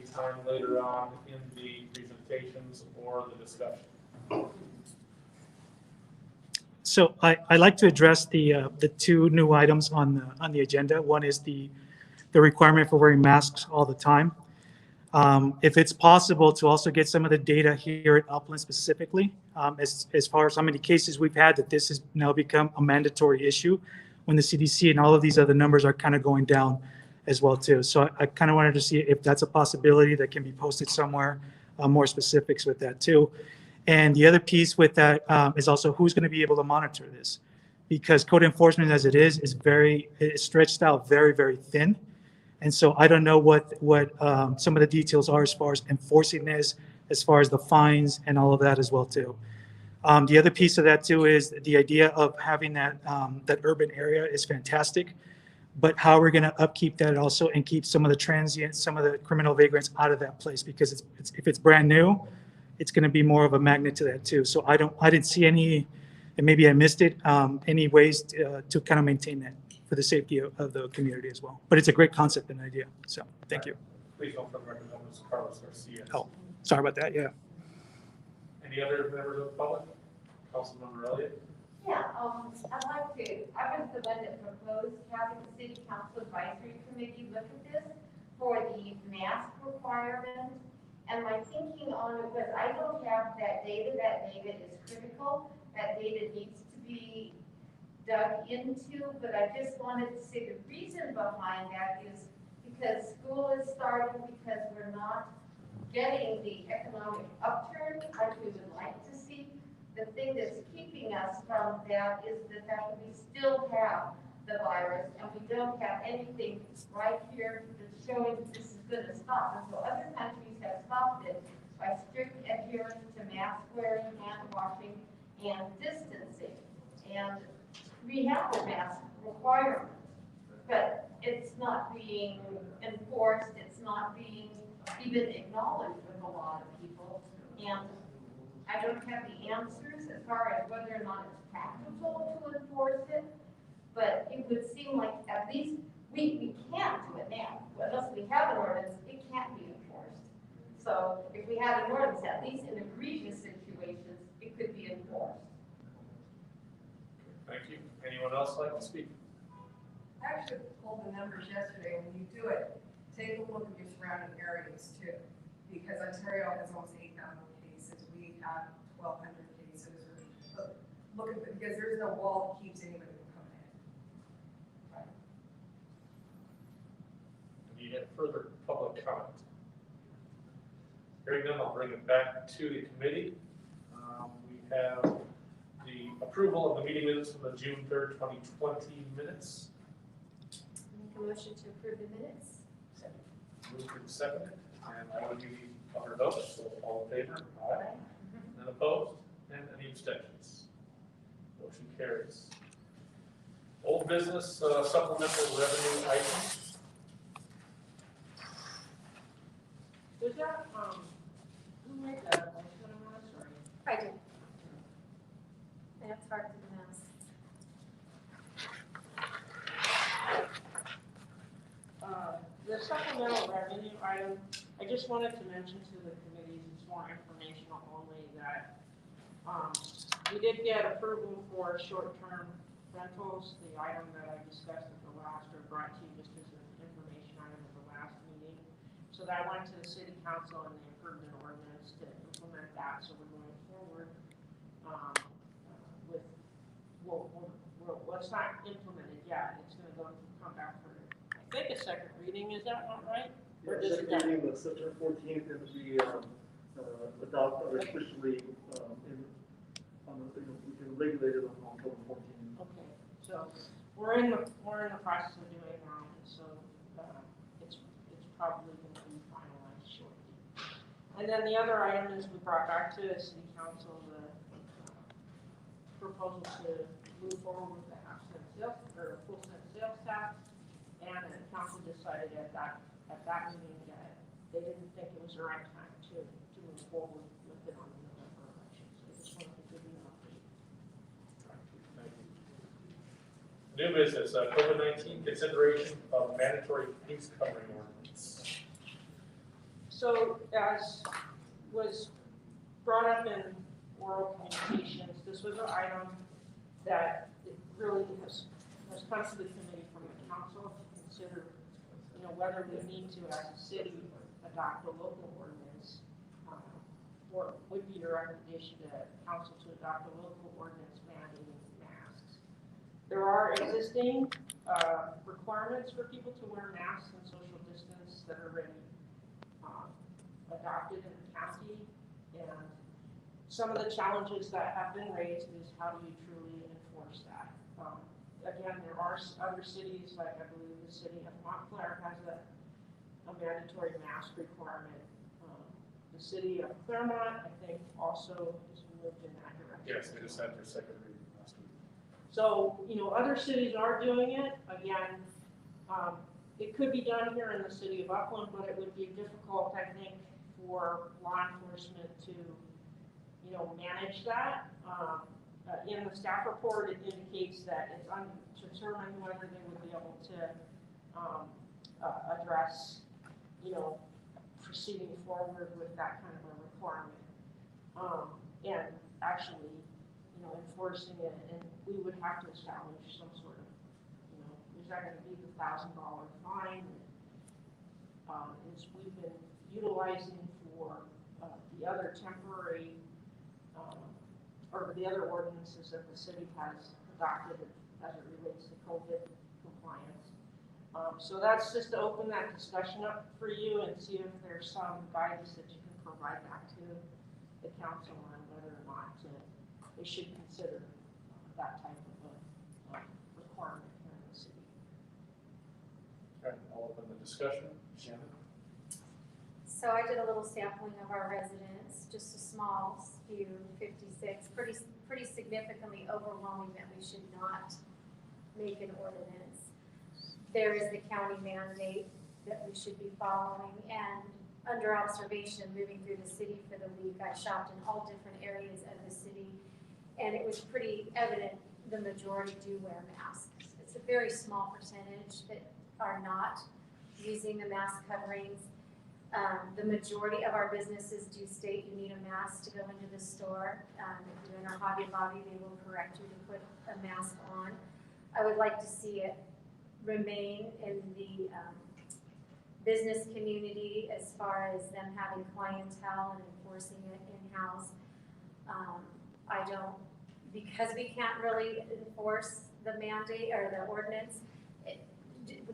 time later on in the presentations or the discussion. So I'd like to address the two new items on the agenda. One is the requirement for wearing masks all the time. If it's possible to also get some of the data here at Upland specifically, as far as how many cases we've had, that this has now become a mandatory issue when the CDC and all of these other numbers are kind of going down as well too. So I kind of wanted to see if that's a possibility that can be posted somewhere, more specifics with that too. And the other piece with that is also who's going to be able to monitor this, because code enforcement as it is stretched out very, very thin. And so I don't know what some of the details are as far as enforcing this, as far as the fines and all of that as well too. The other piece of that too is the idea of having that urban area is fantastic, but how we're going to upkeep that also and keep some of the transients, some of the criminal vagrants out of that place, because if it's brand new, it's going to be more of a magnet to that too. So I didn't see any, and maybe I missed it, any ways to kind of maintain that for the safety of the community as well. But it's a great concept and idea. So thank you. Please don't forget Mr. Carlos Garcia. Oh, sorry about that. Yeah. Any other members of the public? Councilmember Elliott? Yeah, I was the one that proposed having the city council advisory committee look at this for the mask requirement. And my thinking on it was, I don't have that data. That data is critical. That data needs to be dug into, but I just wanted to say the reason behind that is because school is starting, because we're not getting the economic upturn like we would like to see. The thing that's keeping us from that is the fact that we still have the virus and we don't have anything right here that's showing that this is going to stop. And so other countries have stopped it by strict adherence to mask wearing, hand washing, and distancing. And we have the mask requirement, but it's not being enforced. It's not being even acknowledged with a lot of people. And I don't have the answers as far as whether or not it's practical to enforce it, but it would seem like at least we can't do it now. Unless we have an ordinance, it can't be enforced. So if we had an ordinance, at least in egregious situations, it could be enforced. Thank you. Anyone else like to speak? I actually pulled the numbers yesterday. When you do it, take a look at your surrounding areas too, because Ontario has almost 8,000 cases. We have 1,200 cases. Look at it, because there's no wall that keeps anybody from coming in. Right. Any further public comment? Hearing none, I'll bring it back to the committee. We have the approval of the meeting minutes from the June 3rd, 2020 minutes. Make a motion to approve the minutes. Moved and seconded, and I would be covered vote. So all in favor? Aye. None opposed? And any abstentions? Motion carries. Old business supplemental revenue items. Was that, who made that motion? I'm sorry. I did. And it's hard to pronounce. The supplemental revenue item, I just wanted to mention to the committees, it's more informational only, that we did get approval for short-term rentals, the item that I discussed at the last, or brought to you just as an information item at the last meeting. So that went to the city council and they approved an ordinance to implement that. So we're going forward with, well, it's not implemented yet. It's going to come back for, I think, a second reading. Is that not right? Or Yeah, is it second reading was September 14th, and we adopt or officially we can regulate it on October 14th. Okay, so we're in the process of doing that, and so it's probably going to be finalized shortly. And then the other item is we brought back to the city council the proposal to move forward with the half-cent sales or full-cent sales tax, and the council decided at that meeting that they didn't think it was the right time to move forward with it on the November election. So I just wanted to give you an update. Thank you. New business, COVID-19 consideration of mandatory face covering ordinance. So as was brought up in oral communications, this was an item that it really has come to the committee from the council to consider, whether we need to, as a city, adopt a local ordinance, or would be your recommendation to council to adopt a local ordinance mandating masks. There are existing requirements for people to wear masks and social distance that are already adopted in the county, and some of the challenges that have been raised is how do you truly enforce that? Again, there are other cities, like I believe the city of Montclair has a mandatory mask requirement. The city of Claremont, I think, also is moved in that direction. Yes, they just had their second reading last week. So, other cities are doing it. Again, it could be done here in the city of Upland, but it would be difficult, I think, for law enforcement to, manage that. In the staff report, it indicates that it's undetermined whether they would be able to address, proceeding forward with that kind of a requirement. And actually, enforcing it, and we would have to establish some sort of, is that going to be the $1,000 fine? Is we've been utilizing for the other temporary or the other ordinances that the city has adopted as it relates to COVID compliance. So that's just to open that discussion up for you and see if there's some guidance that you can provide back to the council on whether or not they should consider that type of a requirement here in the city. Okay, I'll open the discussion. Shannon? So I did a little sampling of our residents, just a small few, 56, pretty significantly overwhelming that we should not make an ordinance. There is the county mandate that we should be following, and under observation, moving through the city for the week, I shopped in all different areas of the city, and it was pretty evident the majority do wear masks. It's a very small percentage that are not using the mask coverings. The majority of our businesses do state you need a mask to go into the store. If you're in our Hobby Lobby, they will correct you to put a mask on. I would like to see it remain in the business community as far as them having clientele and enforcing it in-house. Because we can't really enforce the mandate or the ordinance,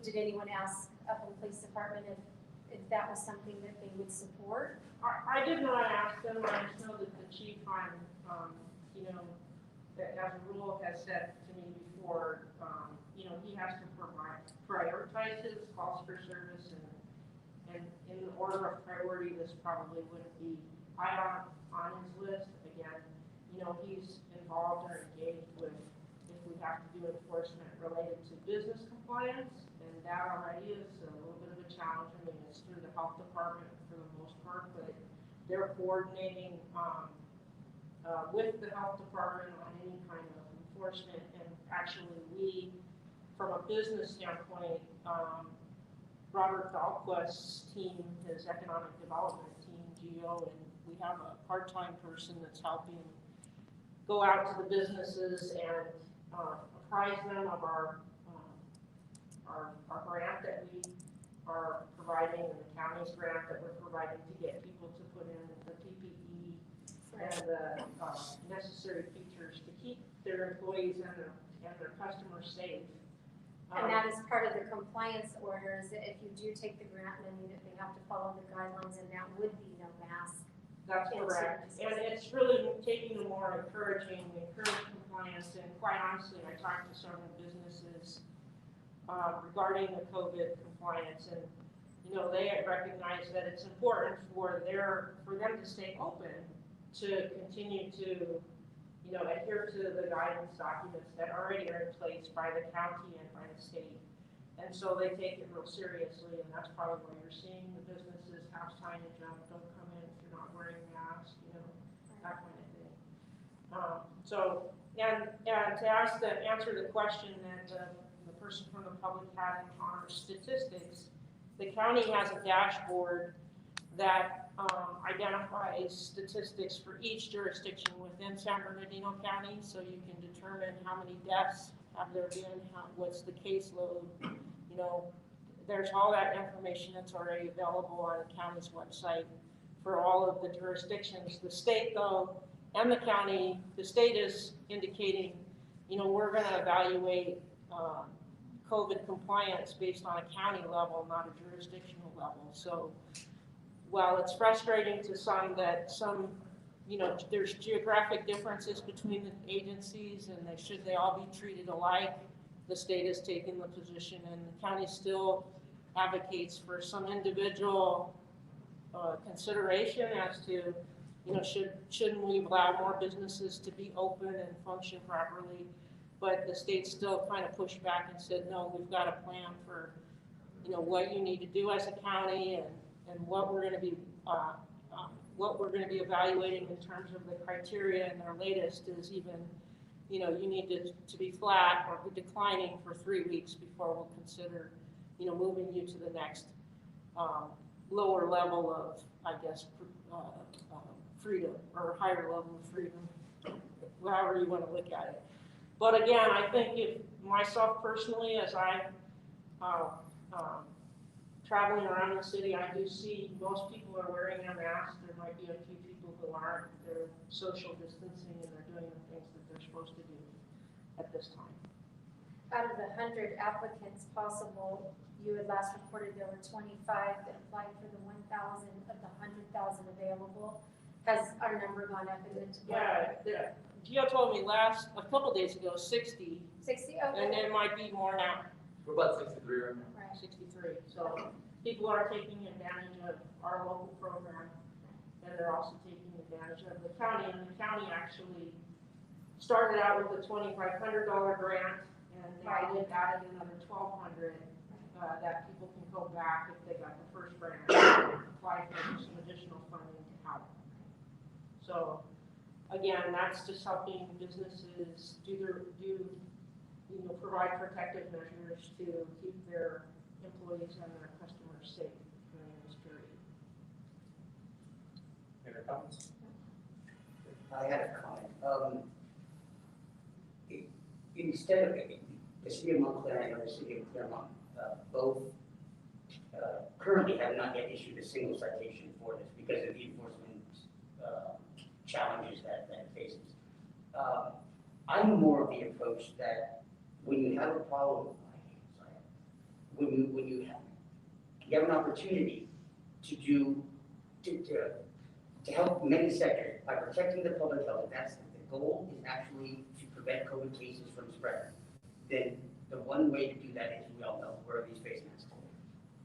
did anyone ask Upland Police Department if that was something that they would support? I did not ask them. I just know that the chief that as a rule has said to me before, he has to prioritize his calls for service, and in the order of priority, this probably wouldn't be high on his list. Again, he's involved or engaged with if we have to do enforcement related to business compliance, and that already is a little bit of a challenge. I mean, it's through the health department for the most part, but they're coordinating with the health department on any kind of enforcement. And actually, we, from a business standpoint, Robert Dahlquist's team, his economic development team, GEO, and we have a part-time person that's helping go out to the businesses and apprise them of our grant that we are providing, and the county's grant that we're providing to get people to put in the PPE and the necessary features to keep their employees and their customers safe. And that is part of the compliance orders, that if you do take the grant money, that they have to follow the guidelines, and that would be no mask. That's correct. And it's really taking a more encourage compliance, and quite honestly, I talked to several businesses regarding the COVID compliance, and they recognize that it's important for them to stay open, to continue to adhere to the guidance documents that already are in place by the county and by the state. And so they take it real seriously, and that's probably why you're seeing the businesses have signage up, don't come in if you're not wearing masks, that kind of thing. To answer the question that the person from the public had on our statistics, the county has a dashboard that identifies statistics for each jurisdiction within San Bernardino County, so you can determine how many deaths have there been, what's the caseload. You know, there's all that information that's already available on the county's website for all of the jurisdictions. The state, though, and the county, the state is indicating, you know, we're going to evaluate COVID compliance based on a county level, not a jurisdictional level. So while it's frustrating to some that you know, there's geographic differences between the agencies and they all be treated alike, the state is taking the position, and the county still advocates for some individual consideration as to, you know, shouldn't we allow more businesses to be open and function properly? But the state still kind of pushed back and said, no, we've got a plan for, you know, what you need to do as a county and what we're going to be evaluating in terms of the criteria. And their latest is even, you know, you need to be flat or be declining for 3 weeks before we'll consider, you know, moving you to the next lower level of, I guess, freedom, or higher level of freedom, however you want to look at it. But again, I think if myself personally, as I traveling around the city, I do see most people are wearing their masks. There might be a few people who aren't. They're social distancing and they're doing the things that they're supposed to do at this time. Out of the 100 applicants possible, you had last reported there were 25 that applied for the 1,000 of the 100,000 available. Has our number gone up in the Yeah, Gio told me a couple days ago, 60. 60? Okay. And there might be more now. We're about 63 right now. Right. 63. So people are taking advantage of our local program, and they're also taking advantage of the county. And the county actually started out with a $2,500 grant, and they did added another $1,200 that people can go back if they got the first grant, apply for some additional funding to help. So again, that's just helping businesses provide protective measures to keep their employees and their customers safe during this period. Any other comments? I had a comment. Instead of the city of Montclair and the city of Claremont, both currently have not yet issued a single citation for this because of the enforcement challenges that it faces. I'm more of the approach that when you have a problem, when you have an opportunity to help many sectors by protecting the public health, that's the goal is actually to prevent COVID cases from spreading. Then the one way to do that is, we all know, wear these face masks.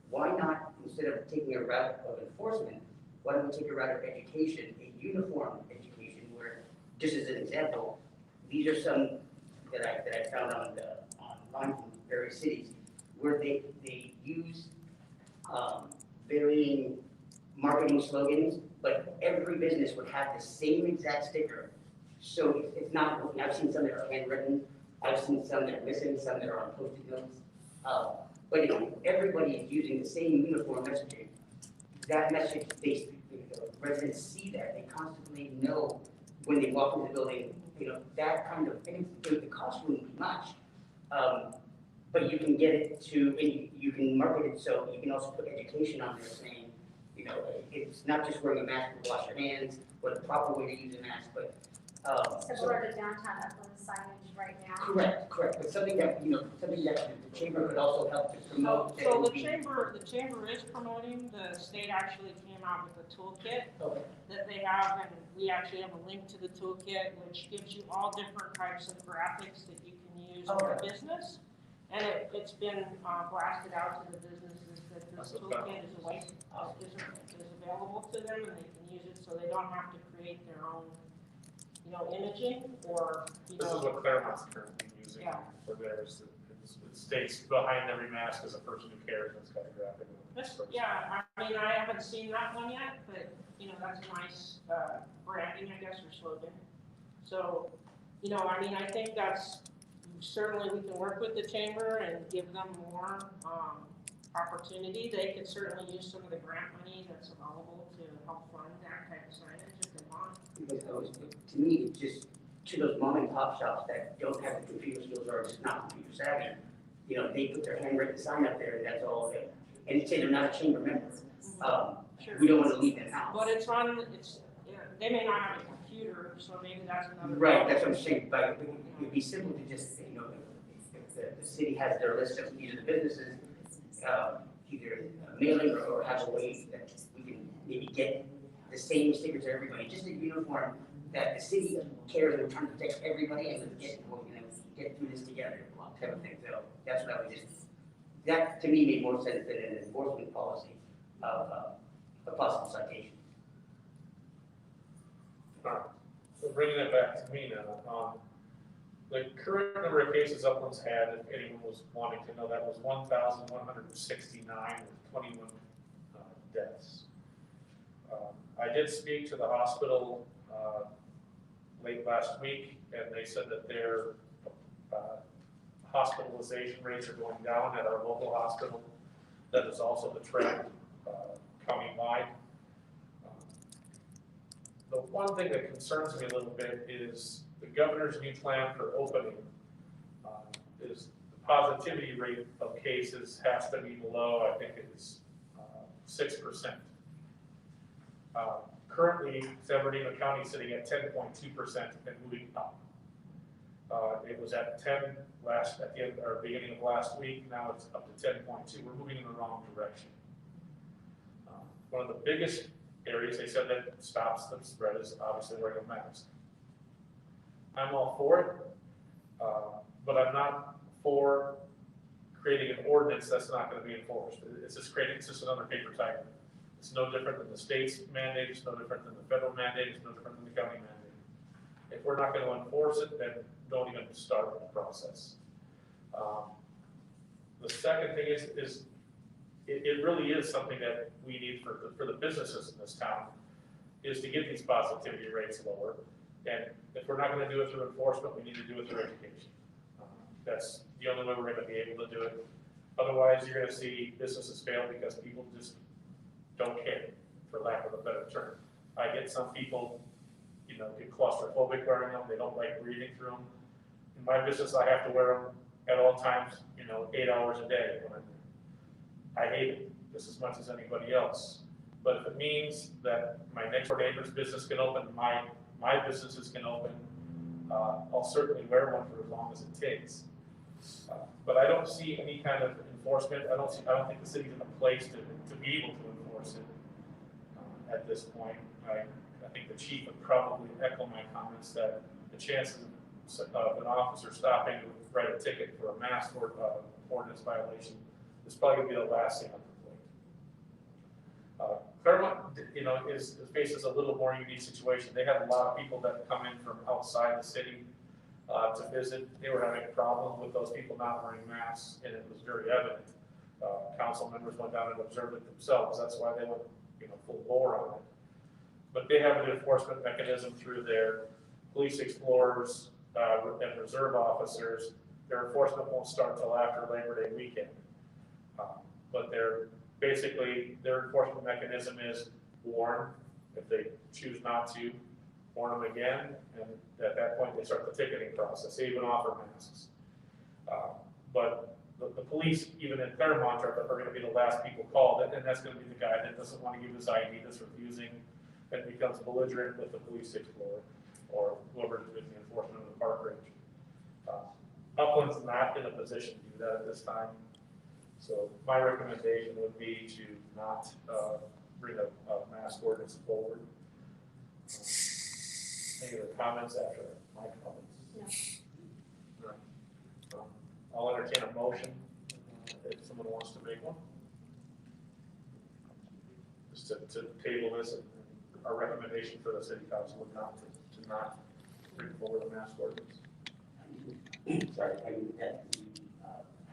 Why not, instead of taking a route of enforcement, why don't we take a route of education, a uniform education, where, just as an example, these are some that I found online from various cities, where they use varying marketing slogans, but every business would have the same exact sticker. So it's not, I've seen some that are handwritten, I've seen some that are missing, some that are on Post-it notes. But if everybody is using the same uniform messaging, that message, residents see that, they constantly know when they walk into the building, that kind of thing. The cost wouldn't be much, but you can get it to, and you can market it so you can also put education on there saying, it's not just wearing a mask to wash your hands, or the proper way to use a mask, but Similar to downtown Upland signage right now. Correct, but something that, something that the chamber could also help to promote. So the chamber is promoting. The state actually came out with a toolkit that they have, and we actually have a link to the toolkit, which gives you all different types of graphics that you can use for a business. And it's been blasted out to the businesses that this toolkit is available to them, and they can use it, so they don't have to create their own imaging or, This is what Claremont's currently using for theirs. It states behind every mask is a person who cares, and it's got a graphic. Yeah, I mean, I haven't seen that one yet, but, that's a nice branding, I guess, or slogan. So, I mean, I think that's, certainly we can work with the chamber and give them more opportunity, they could certainly use some of the grant money that's available to help fund that type of signage if they want. Because to me, it's just to those mom and pop shops that don't have the computer skills or are just not computer savvy, you know, they put their handwritten sign up there and that's all they, and say they're not a chamber member. Sure. We don't want to leave them out. But it's yeah, they may not have a computer, so maybe that's another. Right, that's what I'm saying, but it'd be simple to just, you know, if the city has their list of either the businesses, either mailing or have a way that we can maybe get the same stickers to everybody, just a uniform that the city cares and we're trying to protect everybody and let's get, well, you know, get through this together, type of thing. So that's what I would just, that to me made more sense than an enforcement policy of a possible citation. Alright, so bringing it back to me now, the current number of cases Uplands had, if anyone was wanting to know, that was 1,169 with 21 deaths. I did speak to the hospital late last week, and they said that their hospitalization rates are going down at our local hospital. That is also the trend countywide. The one thing that concerns me a little bit is the governor's new plan for opening is the positivity rate of cases has to be below, I think it's 6%. Currently, San Bernardino County is sitting at 10.2% and moving up. It was at 10 at the end or beginning of last week. Now it's up to 10.2. We're moving in the wrong direction. One of the biggest areas they said that stops the spread is obviously wearing a mask. I'm all for it, but I'm not for creating an ordinance that's not going to be enforced. It's just another paper tiger. It's no different than the state's mandate, it's no different than the federal mandate, it's no different than the county mandate. If we're not going to enforce it, then don't even start the process. The second thing is it really is something that we need for the businesses in this town, is to get these positivity rates lower. And if we're not going to do it through enforcement, we need to do it through education. That's the only way we're going to be able to do it. Otherwise, you're going to see businesses fail because people just don't care, for lack of a better term. I get some people, you know, get claustrophobic wearing them. They don't like breathing through them. In my business, I have to wear them at all times, you know, 8 hours a day. I hate it just as much as anybody else. But if it means that my next door neighbor's business can open, my businesses can open, I'll certainly wear one for as long as it takes. But I don't see any kind of enforcement. I don't think the city's in a place to be able to enforce it at this point. I think the chief would probably echo my comments that the chances of an officer stopping to write a ticket for a mask or ordinance violation is probably going to be the last thing on the plate. Claremont, you know, faces a little more unique situation. They have a lot of people that come in from outside the city to visit. They were having a problem with those people not wearing masks, and it was very evident. Council members went down and observed it themselves. That's why they went, you know, full bore on it. But they have an enforcement mechanism through their police explorers and reserve officers. Their enforcement won't start until after Labor Day weekend. But their enforcement mechanism is warn. If they choose not to, warn them again, and at that point they start the ticketing process. They even offer masks. But the police, even in Claremont, are going to be the last people called, and that's going to be the guy that doesn't want to give his ID, that's refusing, and becomes belligerent with the police explorer or whoever's doing the enforcement of the park range. Upland's not in a position to do that at this time. So my recommendation would be to not bring a mask ordinance forward. Any other comments after my comments? No. Right. I'll entertain a motion if someone wants to make one. Just to table this, and our recommendation for the city council would not to not bring forward a mask ordinance. Sorry, I mean that we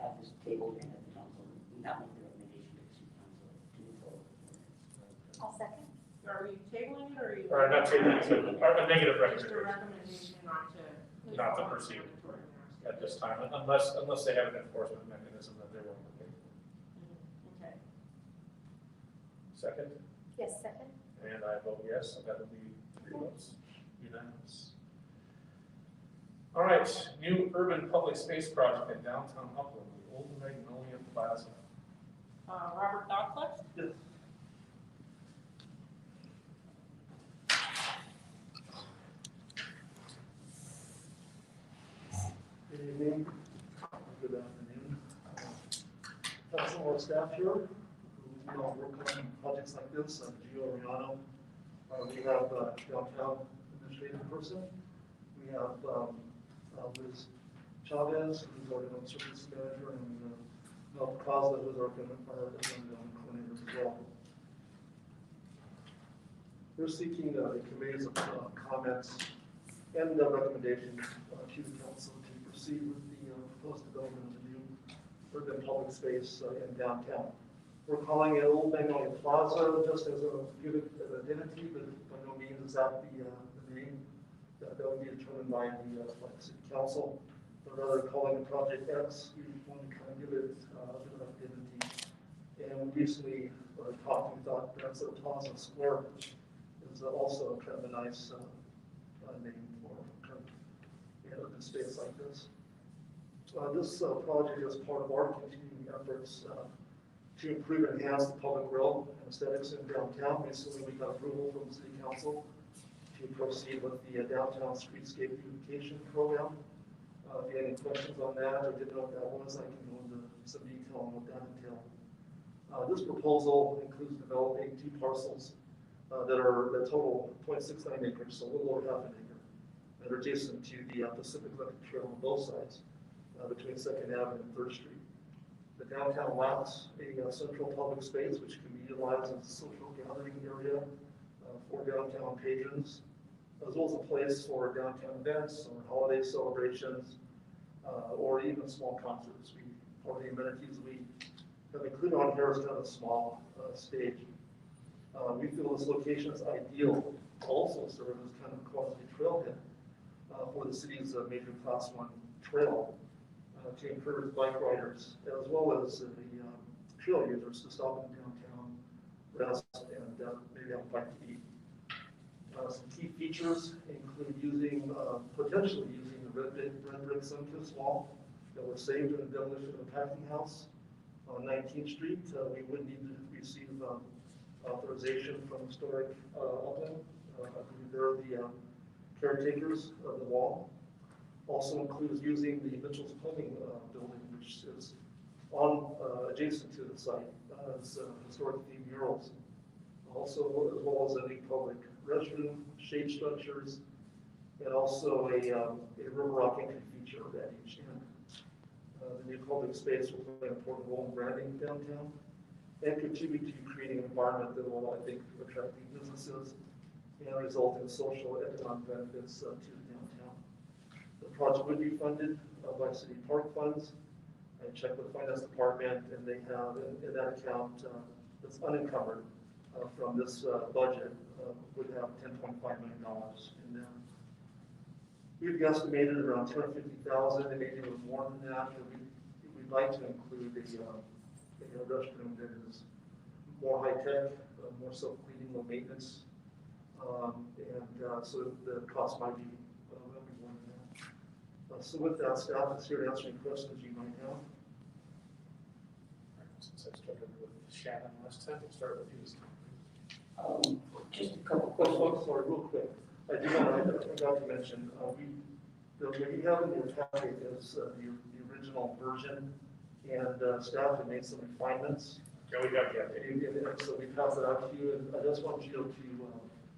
have this table and the council not make the recommendation to the city council to move forward. I'll second. Are you tabling it or are you? Or not tabling it, or a negative Just a recommendation recommendation not to. not to proceed at this time, unless they have an enforcement mechanism that they're willing to take. Second, Yes, second. and I vote yes, so that would be 3 votes, unanimous. All right, new urban public space project in downtown Upland, the Old Magnolia Plaza. Robert Dockler? Yes. Good evening, good afternoon. Have some of our staff here who, work on projects like this, Gio Riano. We have downtown administrative person. We have Liz Chavez, who's our government service manager, and Mel Cosla, who's our government coordinator as well. We're seeking the committee's comments and recommendations to the council to proceed with the proposed development of the new urban public space in downtown. We're calling it Old Magnolia Plaza just as a good identity, but by no means is that the name that would be determined by the city council. But rather calling it Project X, we want to kind of give it a bit of identity. And we recently thought that's a Plaza Square, which is also kind of a nice name for kind of open space like this. This project is part of our continuing efforts to improve and enhance the public realm and aesthetics in downtown. Recently, we got approval from the city council to proceed with the downtown streetscape beautification program. If you have any questions on that or didn't know what that was, I can go into some detail on what that entails. This proposal includes developing 2 parcels that total 0.69 acres, so a little over half an acre, that are adjacent to the Pacific Electric Trail on both sides, between 2nd Avenue and 3rd Street. The downtown lacks a central public space which can be utilized as a social gathering area for downtown patrons, as well as a place for downtown events or holiday celebrations, or even small concerts. Part of the amenities we have included on here is kind of a small stage. We feel this location is ideal to also serve as kind of a quasi trailhead for the city's major Class 1 trail to encourage bike riders as well as the trail users to stop in downtown, rest, and maybe have a bite to eat. Some key features include potentially using the red brick sun-kissed wall that was saved in the demolition of the packing house on 19th Street. We would need to receive authorization from Historic Upland. I believe they're the caretakers of the wall. Also includes using the Mitchell's Plumbing building, which is adjacent to the site as historic themed murals. Also, as well as a new public restroom, shade structures, and also a river rock entry feature at each end. The new public space will play an important role in branding downtown and contribute to creating an environment that will, I think, attract businesses and result in social and economic benefits to the downtown. The project would be funded by city park funds. I checked with the finance department, and they have in that account that's unencumbered from this budget would have $10.5 million in there. We've estimated around $250,000, and maybe a little more than that. We'd like to include a restroom that is more high tech, more self-cleaning, low maintenance, and so the cost might be more than that. So with that, staff is here to answer any questions you might have. Since I started with Shannon last time, we'll start with you. Just a couple Oh, questions. I'm sorry, real quick. I forgot to mention, what you have in your packet is the original version, and staff had made some refinements. Yeah, we got the update. And so we passed it out to you, and I just want you to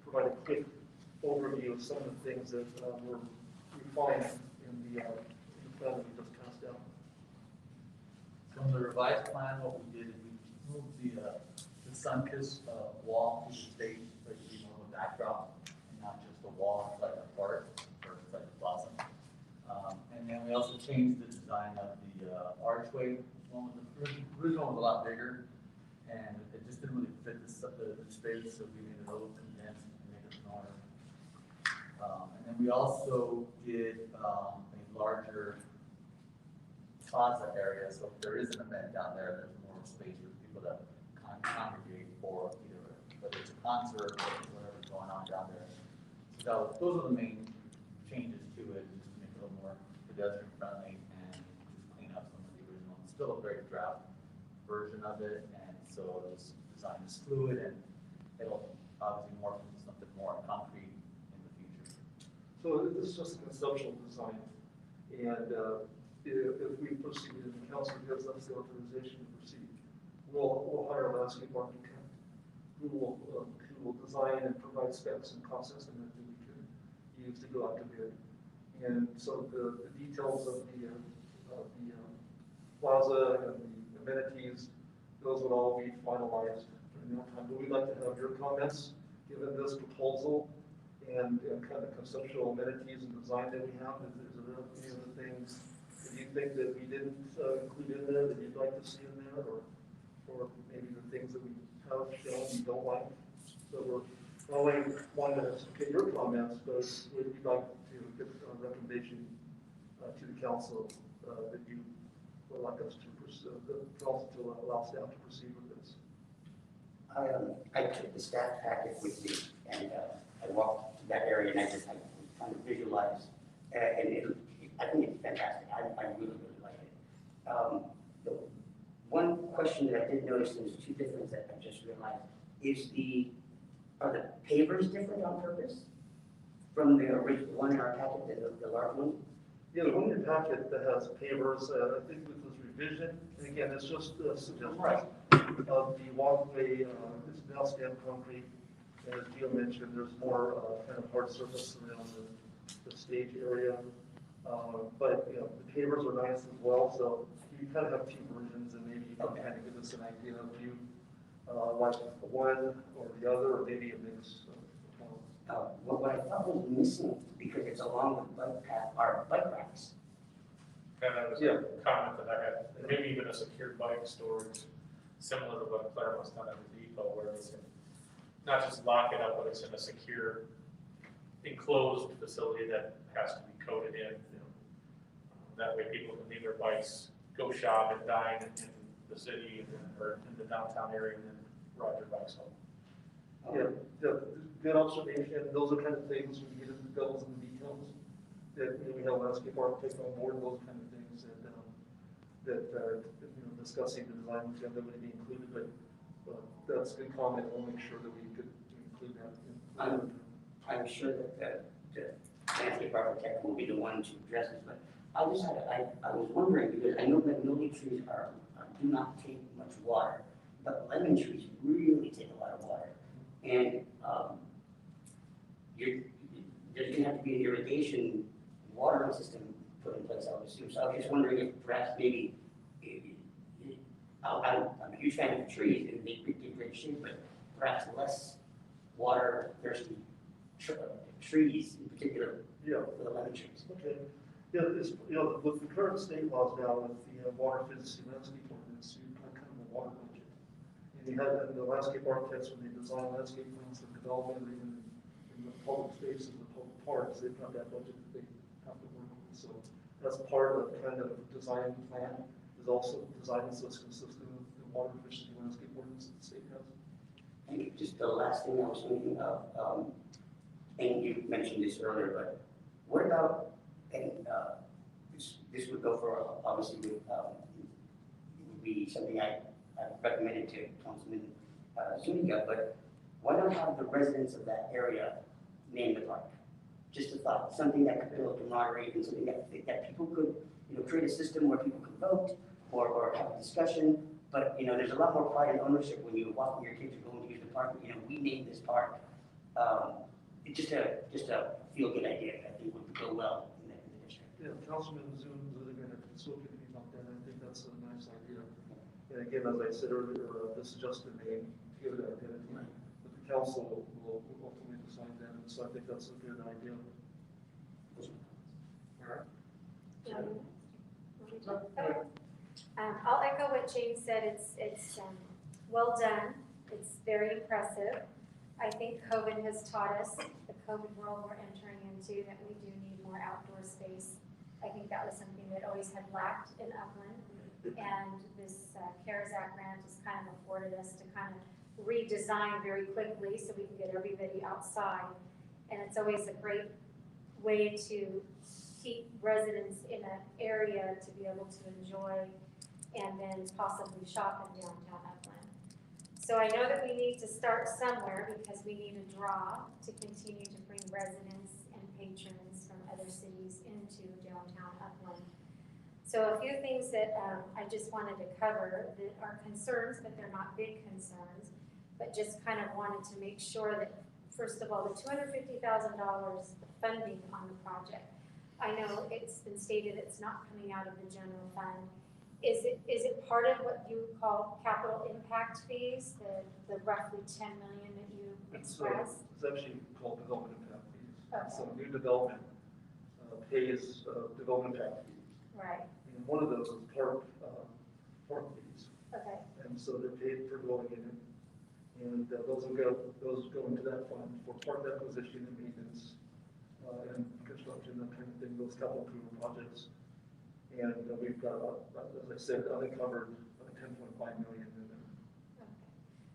provide a quick overview of some of the things that were refined in the plan that we just passed out. From the revised plan, what we did is we moved the sun-kissed wall to the stage, so it could be more of a backdrop, and not just a wall, it's like a part, or it's like a plaza. And then we also changed the design of the archway. One was the original was a lot bigger, and it just didn't really fit the space, so we made it a little condensed and made it smaller. And then we also did a larger plaza area, so if there is an event down there, there's more space for people to congregate for either whether it's a concert or whatever's going on down there. So those are the main changes to it, just to make it a little more pedestrian friendly and just clean up some of the original. It's still a very draft version of it, and so this design is fluid and it'll obviously morph into something more concrete in the future. So this is just a conceptual design, and if we proceed, and the council gives us the authorization to proceed, we'll hire a landscape architect who will design and provide specs and cost estimate that we can use to go out to bid. And so the details of the plaza and the amenities, those would all be finalized during that time. But we'd like to have your comments, given this proposal and kind of conceptual amenities and design that we have. Is there any other things that you think that we didn't include in there that you'd like to see in there, or maybe the things that we have shown you don't like? So we're not only wanting to get your comments, but we'd like to get a recommendation to the council that you would like us to pursue, the council to allow staff to proceed with this. I took the staff packet with me, and I walked to that area, and I kind of visualized, and I think it's fantastic. I really, really like it. The one question that I did notice, and there's two differences that I just realized, is are the pavers different on purpose from the original one in our packet, the large one? Yeah, the one in the packet that has pavers, I think with this revision, and again, it's just a suggestion of the walkway, it's now stamped concrete, and as Gio mentioned, there's more kind of hard surface around the stage area. But, you know, the pavers are nice as well, so you kind of have two versions, and maybe you can kind of give us an idea of you like one or the other, or maybe a mix of Well, what I thought was missing, because it's along the bike path, are bike racks. And that was a comment that I had, and maybe even a secure bike storage, similar to what Claire was done at the depot, where it's in, not just lock it up, but it's in a secure enclosed facility that has to be coded in. You know. That way people can leave their bikes, go shop and dine in the city and then, or in the downtown area, and then ride your bikes home. good observation. Those are kind of things when you get into the devils and the details that, you know, we have landscape architects on board, those kind of things that you know, discussing the design agenda would be included, but that's a good comment. We'll make sure that we could include that. I'm sure that the landscape architect will be the one to address this, but I was wondering, because I know magnolia trees do not take much water, but lemon trees really take a lot of water. And there's going to have to be an irrigation watering system put in place, I would assume. So I was just wondering if perhaps maybe, I'm a huge fan of trees, and they get great shape, but perhaps less water thirsty trees in particular for the lemon trees. Okay. Yeah, you know, with the current state laws now, with the water efficiency landscape ordinance, you have kind of a water budget. And you have the landscape architects, when they design landscape plans for development, or even in the public spaces, the public parks, they've got that budget that they have to work with. So that's part of the kind of design plan, is also designing so it's consistent with the water efficiency landscape ordinance that the state has. And just the last thing I was thinking of, and you mentioned this earlier, but what about, and this would go for, obviously, it would be something I recommended to Councilman Zuniga, but why not have the residents of that area name the park? Just a thought, something that could build camaraderie, and something that people could, you know, create a system where people could vote or have a discussion. But, you know, there's a lot more pride and ownership when you walk with your kids are going to use the park. You know, we named this park. It's just a feel-good idea that I think would go well in the district. Yeah, Councilman Zoom is really going to consult with me about that. I think that's a nice idea. And again, as I said earlier, this is just a name, give it identity. But the council will ultimately decide that, and so I think that's a good idea. I'll echo what James said. It's well done. It's very impressive. I think COVID has taught us, the COVID world we're entering into, that we do need more outdoor space. I think that was something that always had lacked in Upland, and this CARES Act grant has kind of afforded us to kind of redesign very quickly so we can get everybody outside. And it's always a great way to keep residents in an area to be able to enjoy and then possibly shop in downtown Upland. So I know that we need to start somewhere because we need a draw to continue to bring residents and patrons from other cities into downtown Upland. So a few things that I just wanted to cover that are concerns, but they're not big concerns, but just kind of wanted to make sure that, first of all, the $250,000 funding on the project. I know it's been stated it's not coming out of the general fund. Is it part of what you call capital impact fees, the roughly 10 million that you expressed? It's actually called development impact fees. Okay. So new development pays development impact fees. Right, And one of those is park fees. okay, And so they're paid for dwelling unit. And those go into that fund for park acquisition and maintenance and construction, that kind of thing, those capital improvement projects. And we've got, as I said, unencumbered 10.5 million in there. okay.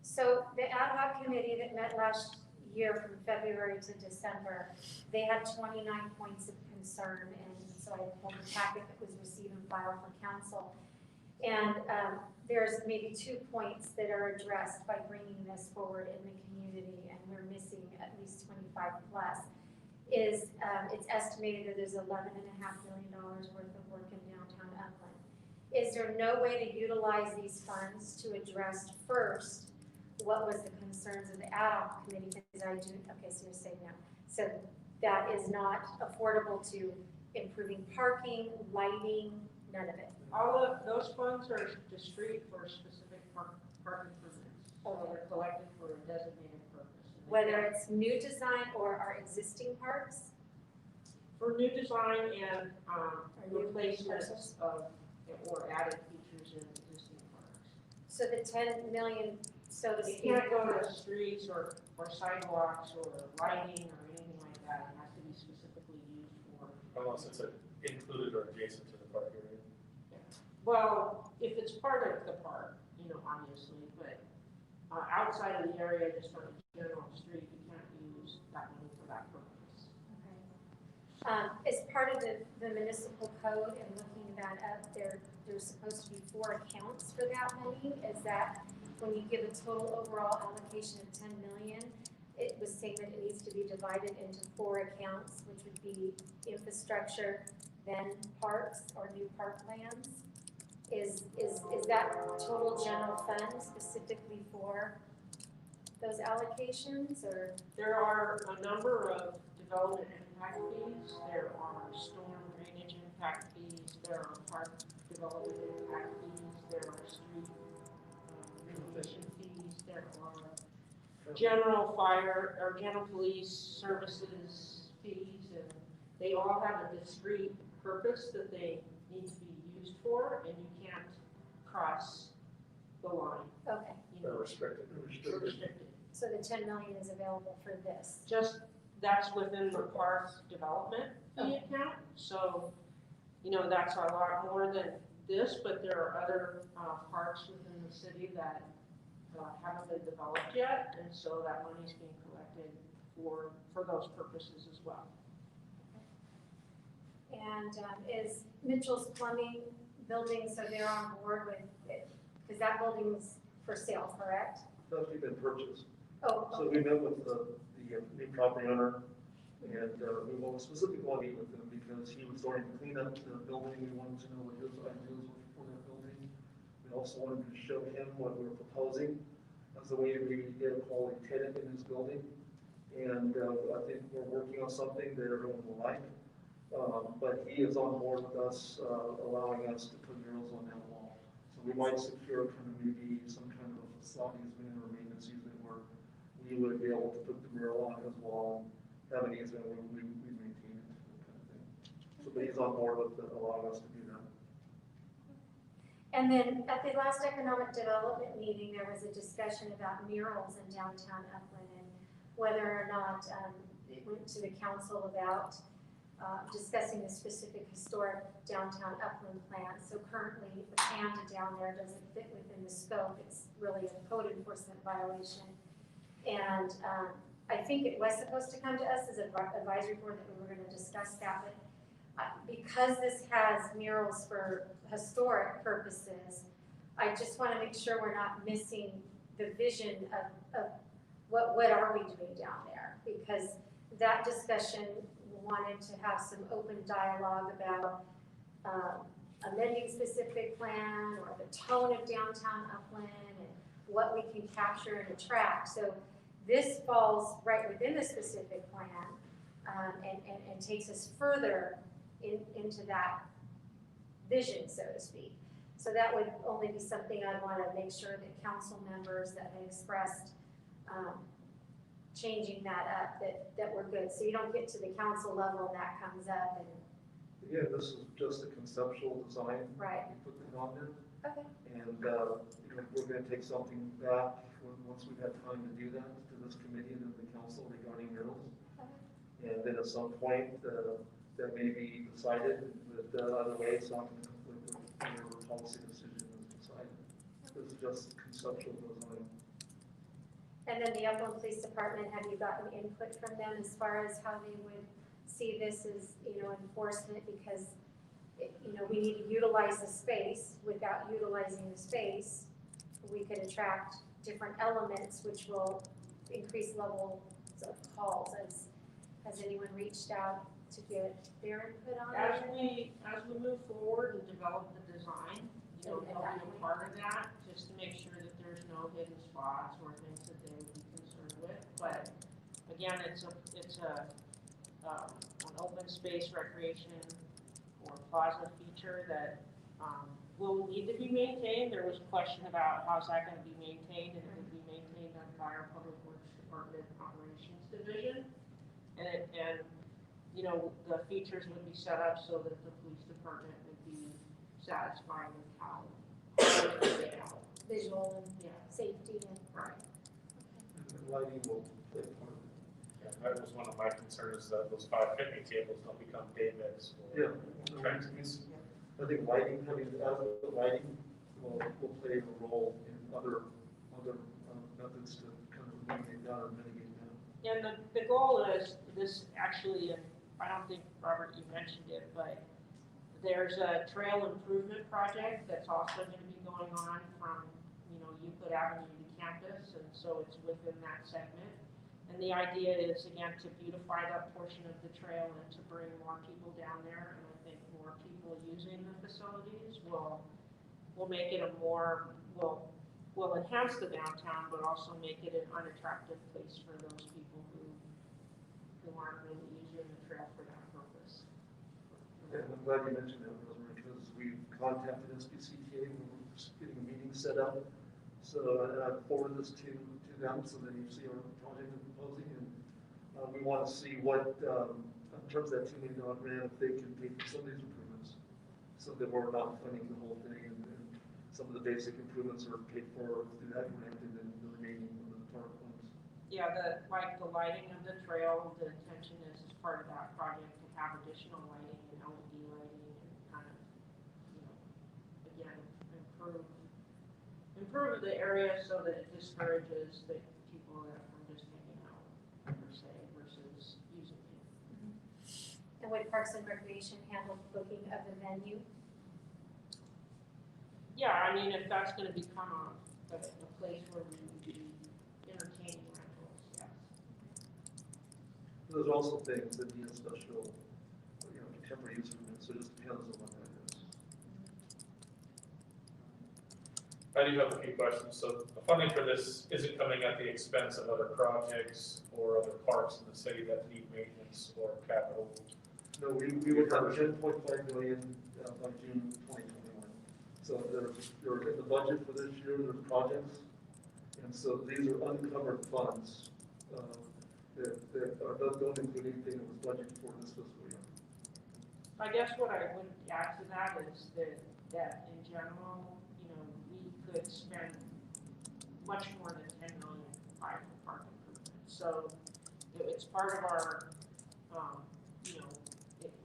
So the ad hoc committee that met last year from February to December, they had 29 points of concern, and so I pulled the packet that was received and filed for council. And there's maybe 2 points that are addressed by bringing this forward in the community, and we're missing at least 25 plus. It's estimated that there's $11.5 million worth of work in downtown Upland. Is there no way to utilize these funds to address first what was the concerns of the ad hoc committee? Because I do, okay, so you're saying no. So that is not affordable to improving parking, lighting, none of it. All of those funds are discrete for specific park improvements. So they're collected for a designated purpose. Whether it's new design or our existing parks? For new design and new replacements of or added features in existing parks. So the 10 million, so to It speak. can't go to streets or sidewalks or lighting or anything like that. It has to be specifically used for. Unless it's included or adjacent to the park area. Well, if it's part of the park, obviously, but outside of the area, just on a general street, you can't use that money for that purpose. Okay. As part of the municipal code and looking that up, there's supposed to be 4 accounts for that money. Is that when you give a total overall allocation of 10 million, it was saying that it needs to be divided into 4 accounts, which would be infrastructure, then parks or new parklands. Is that total general fund specifically for those allocations, or? There are a number of development impact fees. There are storm drainage impact fees. There are park development impact fees. There are street renovation fees. There are general fire or general police services fees, and they all have a discrete purpose that they need to be used for, and you can't cross the line. Okay, They're restricted. Restricted. so the 10 million is available for this. Just, that's within the park development fee account, so, that's a lot more than this, but there are other parks within the city that haven't been developed yet, and so that money's being collected for those purposes as well. And is Mitchell's Plumbing building, so they're on board with it? Because that building's for sale, correct? It's actually been purchased. Oh, So we met with the new property owner, and we specifically want to meet with him because he was starting to clean up the building. We wanted to know what his ideas were for that building. We also wanted to show him what we were proposing as a way to really get a quality tenant in his building. And I think we're working on something that everyone will like. But he is on board with us, allowing us to put murals on that wall. So we might secure kind of maybe some kind of a facade easement or maintenance easement where we would be able to put the mural on his wall and have an easement where we maintain it, kind of thing. So, but he's on board with allowing us to do that. and then at the last economic development meeting, there was a discussion about murals in downtown Upland and whether or not it went to the council about discussing the specific historic downtown upland plan. So currently, the panda down there doesn't fit within the scope. It's really a code enforcement violation. And I think it was supposed to come to us as an advisory board that we were going to discuss that. But because this has murals for historic purposes, I just want to make sure we're not missing the vision of what are we doing down there? Because that discussion wanted to have some open dialogue about amending specific plan or the tone of downtown Upland and what we can capture and attract. So this falls right within the specific plan and takes us further into that vision, so to speak. So that would only be something I'd want to make sure that council members that had expressed changing that up, that we're good. So you don't get to the council level and that comes up and. Again, this is just a conceptual design. Right. We put that on there. Okay. And, we're gonna take something back once we've had time to do that to this committee and then the council regarding murals. Okay. And then at some point, that may be decided, but other ways, not going to conflict with whatever policy decision is decided. This is just conceptual design. And then the Upland Police Department, have you gotten input from them as far as how they would see this as, enforcement? Because, we need to utilize the space. Without utilizing the space, we could attract different elements which will increase levels of calls. Has anyone reached out to get their input on As it? we move forward and develop the design, they'll be a part of that, just to make sure that there's no hidden spots or things that they would be concerned with. But again, it's an open space recreation or plaza feature that will need to be maintained. There was a question about how's that going to be maintained, and it would be maintained by our Public Works Department Operations Division. And the features would be set up so that the police department would be satisfied with how they laid out. Visual and safety and. Right. And lighting will play a part of it. Yeah, that was one of my concerns, that those 5 picnic tables don't become day beds or transients. I think lighting, having adequate lighting will play a role in other methods to kind of eliminate that or mitigate that. And the goal is this actually, and I don't think, Robert, you mentioned it, but there's a trail improvement project that's also going to be going on from, Euclid Avenue to campus, and so it's within that segment. And the idea is, again, to beautify that portion of the trail and to bring more people down there. And I think more people using the facilities will make it will enhance the downtown, but also make it an unattractive place for those people who aren't really using the trail for that purpose. And I'm glad you mentioned that, Rosemary, because we've contacted SBCTA and we're just getting a meeting set up. So I forwarded this to them so that you see our project we're proposing, and we want to see what, in terms of that $2 million grant, if they can pay for some of these improvements, so that we're not funding the whole thing, and some of the basic improvements are paid for through that grant, and then the remaining of the park funds. Yeah, the lighting of the trail, the intention is as part of that project to have additional lighting and LED lighting and kind of, again, improve the area so that it discourages the people that from just hanging out per se versus using it. And would Parks and Recreation handle the booking of the venue? Yeah, I mean, if that's going to become a place where we would be entertaining rentals, yes. There's also things that need a special, temporary use permit, so it just depends on what that is. I do have a few questions. So the funding for this isn't coming at the expense of other projects or other parks in the city that need maintenance or capital. No, we would have 10.5 million by June 2021. So there's in the budget for this year, there's projects, and so these are uncovered funds that don't include anything that was budgeted for this fiscal year. I guess what I would add to that is that in general, we could spend much more than 10 million on park improvements. So it's part of our,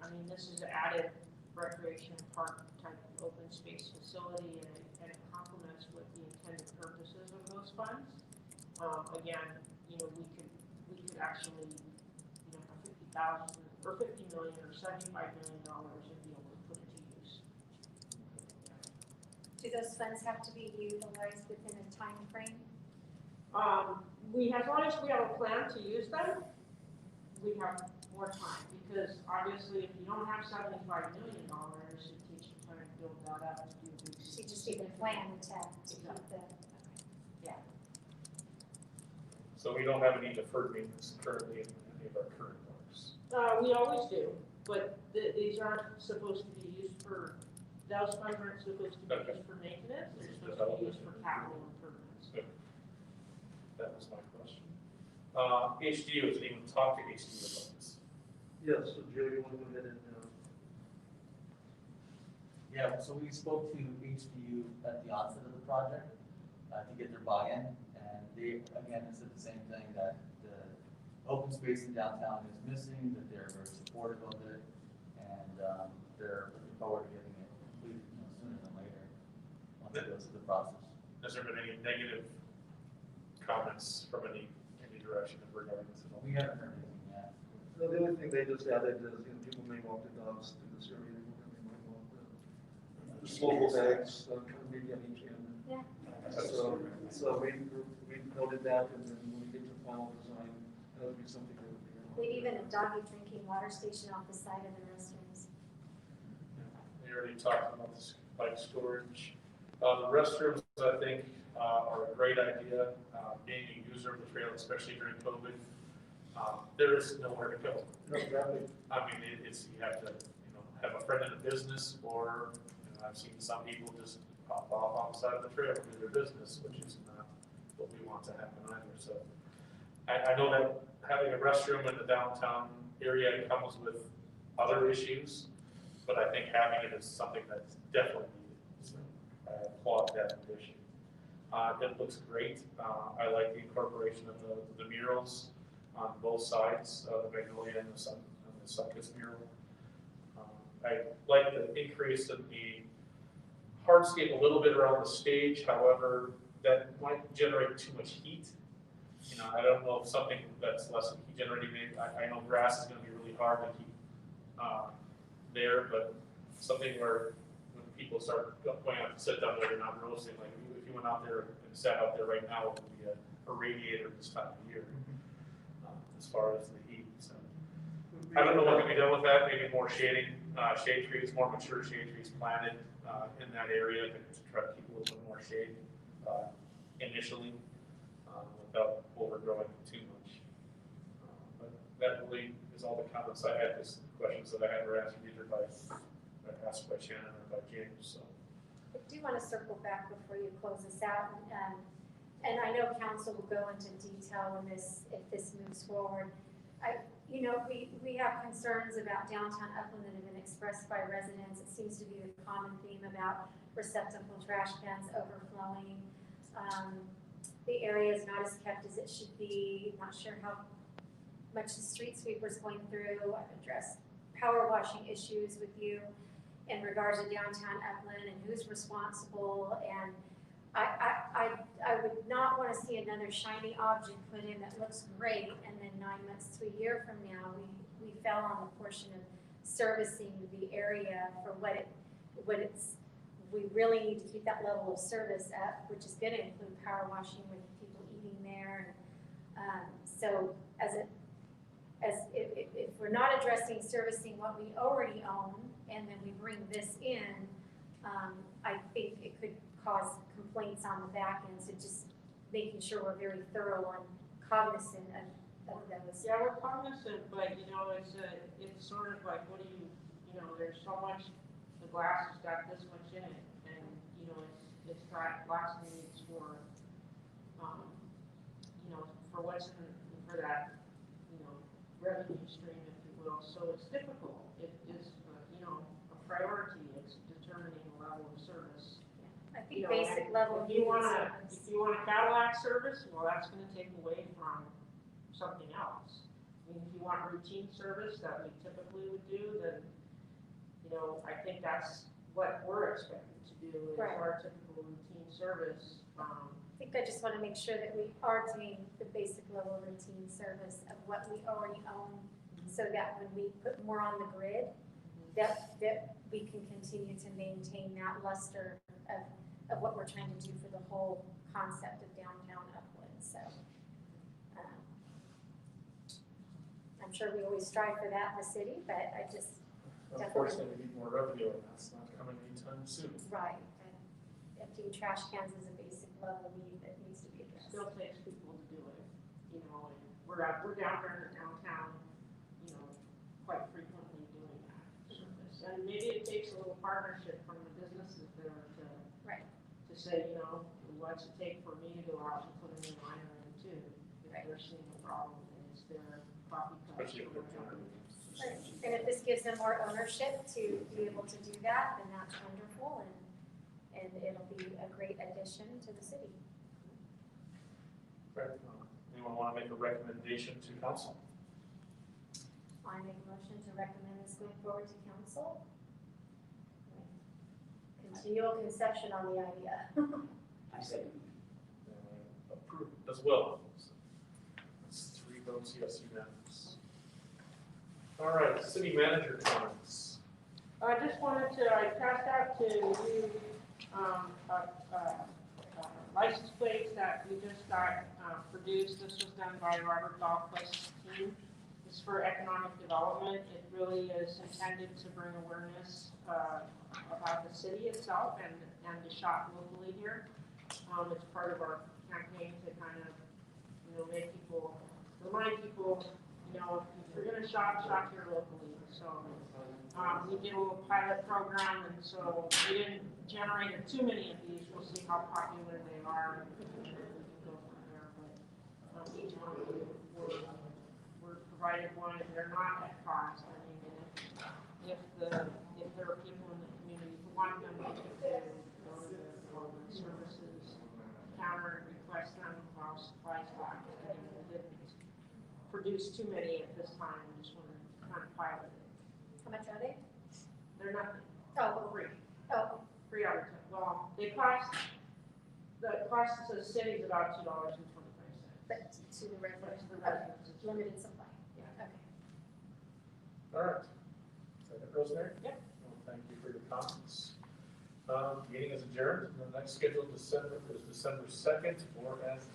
I mean, this is an added recreation park type of open space facility, and it complements with the intended purposes of those funds. Again, you know, we could actually, you know, have 50,000 or 50 million or $75 million and be able to put it to use. Do those funds have to be utilized within a time frame? As long as we have a plan to use them, we have more time, because obviously if you don't have $75 million, it takes you time to build that up to do these. So you just need a plan to keep the, So we don't have any deferred maintenance currently in any of our current parks. We always do, but these aren't supposed to be used for, those funds aren't supposed to be used for maintenance, they're supposed to be used for capital improvements. Good. That was my question. HDU, has anyone talked to HDU about this? Yes, so Joe, you want to go ahead and, Yeah, so we spoke to HDU at the onset of the project to get their buy-in, and they, again, said the same thing, that the open space in downtown is missing, that they're very supportive of it, and they're looking forward to getting it completed, you know, sooner than later, once it goes through the process. Has there been any negative comments from any direction regarding this at all? We haven't heard anything yet. no, the only thing they just added is, you know, people may walk their dogs through this area, and they might walk the disposable bags, kind of maybe on each end. yeah. So we noted that, and then when we get to the final design, that would be something that would be. We've even a doggy drinking water station off the side of the restrooms. We already talked about this bike storage. The restrooms, I think, are a great idea. Being a user of the trail, especially during COVID, there is nowhere to go. No, exactly. I mean, it's, you have to, you know, have a friend in the business, or, you know, I've seen some people just pop off on the side of the trail to do their business, which is not what we want to happen either. So I know that having a restroom in the downtown area comes with other issues, but I think having it is something that's definitely needed. So I applaud that addition. It looks great. I like the incorporation of the murals on both sides, the Magnolia and the Sunkist mural. I like the increase in the hardscape a little bit around the stage. However, that might generate too much heat. You know, I don't know if something that's less heat generating. I know grass is going to be really hard to keep there, but something where when people start going out to sit down there, they're not roasting. Like if you went out there and sat out there right now, it would be a radiator this time of year as far as the heat. So I don't know what can be done with that. Maybe more shading, shade trees, more mature shade trees planted in that area to try to keep a little bit more shade initially without overgrowing too much. But that really is all the comments I had. Just questions that I had were answered either asked by Shannon or by James. So. I do want to circle back before you close this out, and I know council will go into detail when if this moves forward. You know, we have concerns about downtown Upland that have been expressed by residents. It seems to be the common theme about receptacle trash cans overflowing. The area is not as kept as it should be. Not sure how much the street sweeper's going through. I've addressed power washing issues with you in regards to downtown Upland and who's responsible. And I would not want to see another shiny object put in that looks great, and then 9 months to a year from now, we fell on the portion of servicing the area for what it's. We really need to keep that level of service up, which is going to include power washing with people eating there. So if we're not addressing servicing what we already own, and then we bring this in, I think it could cause complaints on the back end. So just making sure we're very thorough and cognizant of those. Yeah, we're cognizant, but you know, it's sort of like, what do you know, there's so much, the glass has got this much in it, and you know, it's got glass needs for, you know, for what's in, for that, you know, revenue stream, if you will. So it's difficult. It is, you know, a priority. It's determining the level of service. I think You know, basic level if you want service. if you want a Cadillac service, well, that's going to take away from something else. I mean, if you want routine service that we typically would do, then, you know, I think that's what we're expected to do is Right. our typical routine service. I think I just want to make sure that we are doing the basic level routine service of what we already own, so that when we put more on the grid, that we can continue to maintain that luster of what we're trying to do for the whole concept of downtown Upland, so. I'm sure we always strive for that in the city, but I just, Unfortunately, we need more revenue, and that's not coming anytime soon. right, and emptying trash cans is a basic level need that needs to be addressed. Still takes people to do it, you know, and we're down here in downtown, you know, quite frequently doing that service. And maybe it takes a little partnership from the businesses there to, Right. to say, you know, what's it take for me to go out and put a new liner in too? If Right. they're seeing a problem, and it's their coffee cups Especially or if we're whatever. trying Right. And if this gives them more ownership to be able to do that, then that's wonderful, and it'll be a great addition to the city. Right. Anyone want to make a recommendation to council? I make a motion to recommend this going forward to council. Continual conception on the idea. I said, Approved as well. That's 3 votes, yes, unanimous. All right, city manager comments. I just wanted to, I passed out to you, license plates that we just got, produced. This was done by Robert Dahlquist's team. It's for economic development. It really is intended to bring awareness, about the city itself and to shop locally here. It's part of our campaign to kind of, you know, make people, remind people, you know, if you're gonna shop here locally. So, we did a little pilot program, and so we didn't generate too many of these. We'll see how popular they are, and we can go from there. But each one of them were provided one, and they're not at cost. I mean, if there are people in the community who want them, they can go to the government services counter and request them while supplies last. And we didn't produce too many at this time. We just wanted to kind of pilot it. How much are they? They're nothing. Oh, Free. oh, Free out of town. Well, the cost to the city is about $2.25. but to the But residents, to the residents, it's limited supply. Yeah. Okay. All right. Second, Rosemary? Yep. Well, thank you for your comments. Meeting is adjourned. The next scheduled December is December 2nd, or as